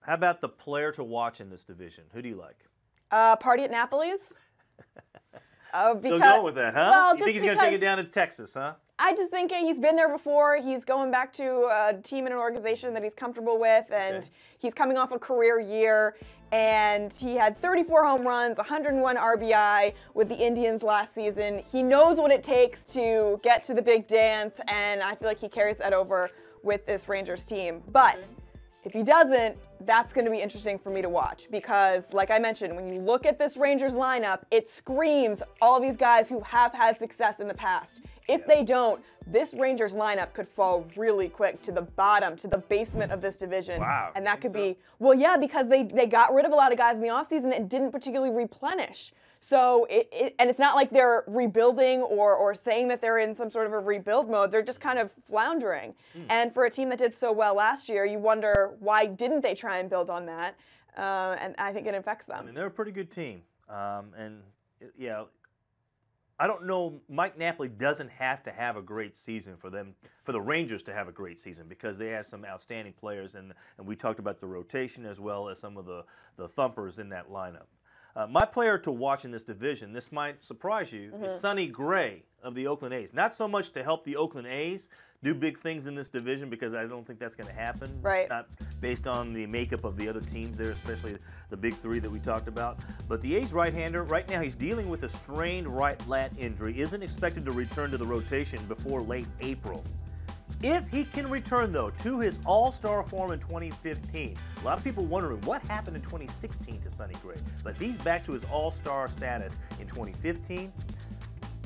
How about the player to watch in this division? Who do you like? Party at Napoli's. Still going with that, huh? Well, you think he's going to take it down to Texas, huh? I just think he's been there before. He's going back to a team and an organization that he's comfortable with, and he's coming off a career year. And he had 34 home runs, 101 RBI with the Indians last season. He knows what it takes to get to the big dance, and I feel like he carries that over with this Rangers team. But if he doesn't, that's going to be interesting for me to watch because, like I mentioned, when you look at this Rangers lineup, it screams all these guys who have had success in the past. If they don't, this Rangers lineup could fall really quick to the bottom, to the basement of this division. Wow. And that could be, well, yeah, because they got rid of a lot of guys in the offseason and didn't particularly replenish. So, and it's not like they're rebuilding or saying that they're in some sort of a rebuild mode. They're just kind of floundering. And for a team that did so well last year, you wonder why didn't they try and build on that? And I think it affects them. I mean, they're a pretty good team. I don't know. Mike Napoli doesn't have to have a great season for the Rangers to have a great season because they have some outstanding players, and we talked about the rotation as well as some of the thumpers in that lineup. My player to watch in this division, this might surprise you, is Sonny Gray of the Oakland A's. Not so much to help the Oakland A's do big things in this division because I don't think that's going to happen. Right. Not based on the makeup of the other teams there, especially the big three that we talked about. But the A's right-hander, right now he's dealing with a strained right lat injury, isn't expected to return to the rotation before late April. If he can return, though, to his all-star form in 2015, a lot of people wondering what happened in 2016 to Sonny Gray. But if he's back to his all-star status in 2015,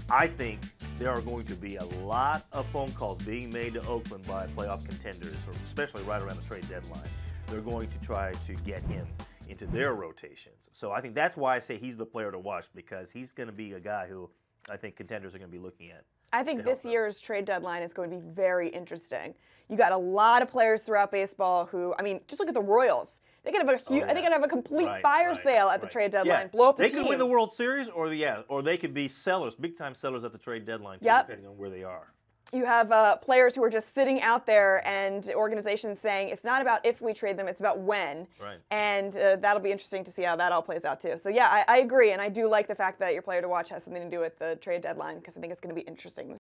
I think there are going to be a lot of phone calls being made to Oakland by playoff contenders, or especially right around the trade deadline. They're going to try to get him into their rotations. So I think that's why I say he's the player to watch, because he's going to be a guy who I think contenders are going to be looking at. I think this year's trade deadline is going to be very interesting. You got a lot of players throughout baseball who, I mean, just look at the Royals. They could have a huge, they could have a complete fire sale at the trade deadline. Blow up the team. They could win the World Series, or they could be sellers, big-time sellers at the trade deadline, too, depending on where they are. You have players who are just sitting out there and organizations saying it's not about if we trade them, it's about when. Right. And that'll be interesting to see how that all plays out too. So yeah, I agree, and I do like the fact that your player to watch has something to do with the trade deadline because I think it's going to be interesting.